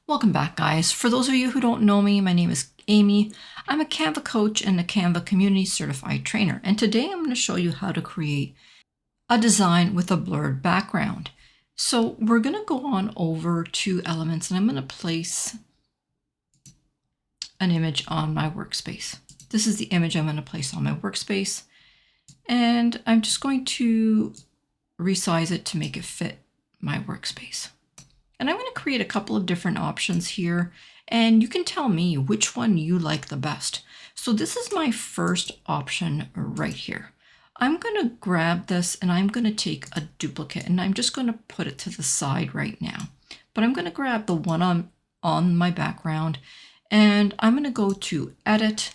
Welcome back, guys. For those of you who don't know me, my name is Amy. I'm a Canva coach and a Canva community certified trainer. And today I'm going to show you how to create a design with a blurred background. So we're going to go on over to Elements and I'm going to place an image on my workspace. This is the image I'm going to place on my workspace. And I'm just going to resize it to make it fit my workspace. And I'm going to create a couple of different options here, and you can tell me which one you like the best. So this is my first option right here. I'm going to grab this and I'm going to take a duplicate and I'm just going to put it to the side right now. But I'm going to grab the one on my background and I'm going to go to Edit.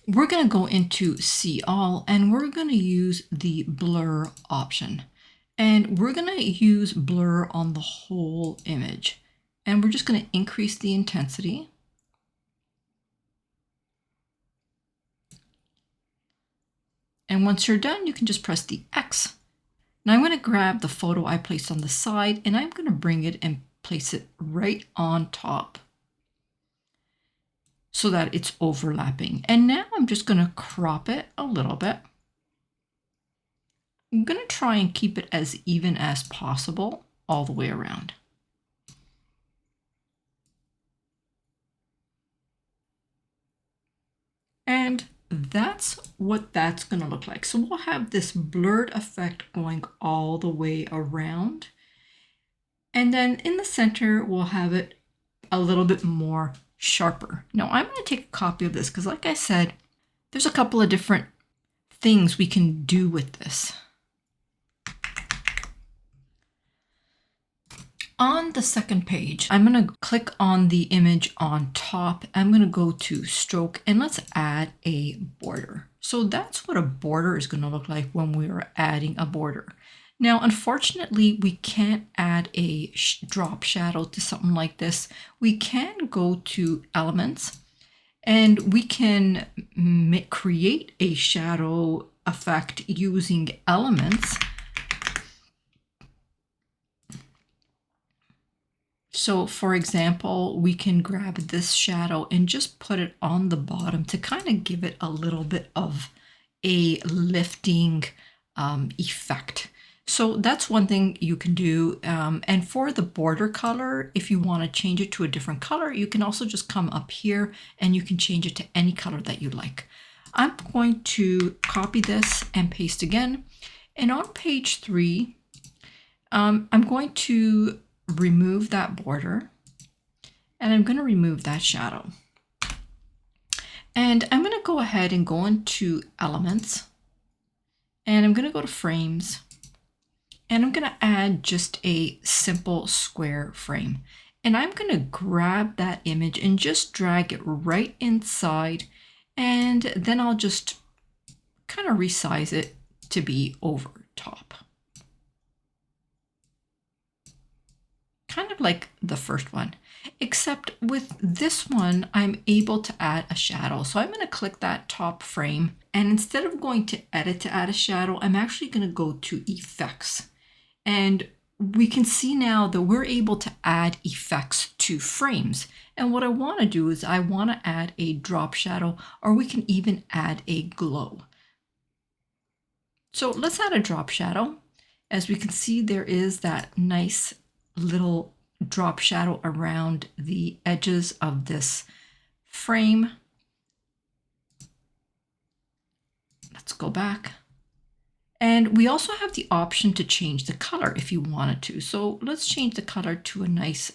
We're going to go into See All and we're going to use the blur option. And we're going to use blur on the whole image. And we're just going to increase the intensity. And once you're done, you can just press the X. Now I'm going to grab the photo I placed on the side and I'm going to bring it and place it right on top so that it's overlapping. And now I'm just going to crop it a little bit. I'm going to try and keep it as even as possible all the way around. And that's what that's going to look like. So we'll have this blurred effect going all the way around. And then in the center, we'll have it a little bit more sharper. Now I'm going to take a copy of this because like I said, there's a couple of different things we can do with this. On the second page, I'm going to click on the image on top. I'm going to go to stroke and let's add a border. So that's what a border is going to look like when we are adding a border. Now, unfortunately, we can't add a drop shadow to something like this. We can go to Elements and we can create a shadow effect using Elements. So for example, we can grab this shadow and just put it on the bottom to kind of give it a little bit of a lifting effect. So that's one thing you can do. And for the border color, if you want to change it to a different color, you can also just come up here and you can change it to any color that you like. I'm going to copy this and paste again. And on page 3, I'm going to remove that border and I'm going to remove that shadow. And I'm going to go ahead and go into Elements and I'm going to go to Frames and I'm going to add just a simple square frame. And I'm going to grab that image and just drag it right inside and then I'll just kind of resize it to be over top. Kind of like the first one, except with this one, I'm able to add a shadow. So I'm going to click that top frame and instead of going to Edit to add a shadow, I'm actually going to go to Effects. And we can see now that we're able to add effects to frames. And what I want to do is I want to add a drop shadow, or we can even add a glow. So let's add a drop shadow. As we can see, there is that nice little drop shadow around the edges of this frame. Let's go back. And we also have the option to change the color if you wanted to. So let's change the color to a nice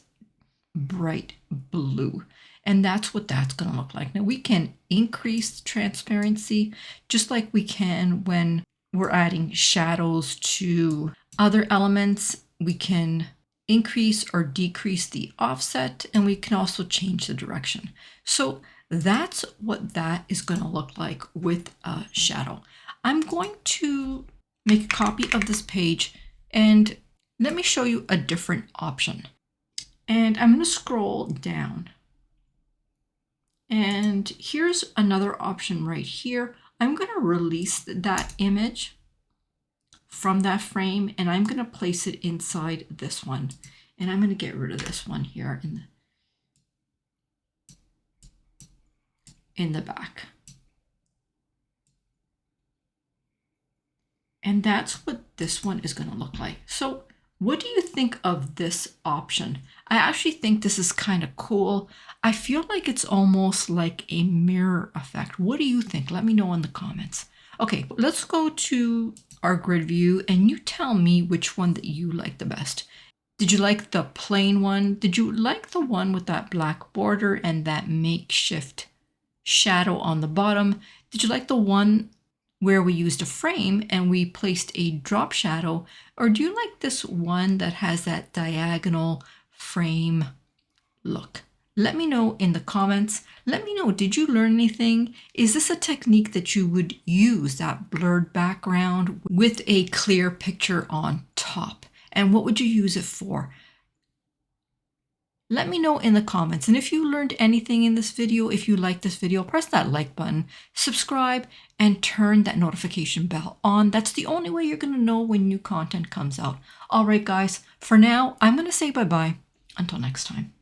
bright blue. And that's what that's going to look like. Now we can increase transparency just like we can when we're adding shadows to other elements. We can increase or decrease the offset, and we can also change the direction. So that's what that is going to look like with a shadow. I'm going to make a copy of this page and let me show you a different option. And I'm going to scroll down. And here's another option right here. I'm going to release that image from that frame and I'm going to place it inside this one. And I'm going to get rid of this one here in the back. And that's what this one is going to look like. So what do you think of this option? I actually think this is kind of cool. I feel like it's almost like a mirror effect. What do you think? Let me know in the comments. Okay, let's go to our grid view and you tell me which one that you like the best. Did you like the plain one? Did you like the one with that black border and that makeshift shadow on the bottom? Did you like the one where we used a frame and we placed a drop shadow? Or do you like this one that has that diagonal frame look? Let me know in the comments. Let me know, did you learn anything? Is this a technique that you would use, that blurred background with a clear picture on top? And what would you use it for? Let me know in the comments. And if you learned anything in this video, if you liked this video, press that like button, subscribe, and turn that notification bell on. That's the only way you're going to know when new content comes out. All right, guys, for now, I'm going to say bye-bye. Until next time.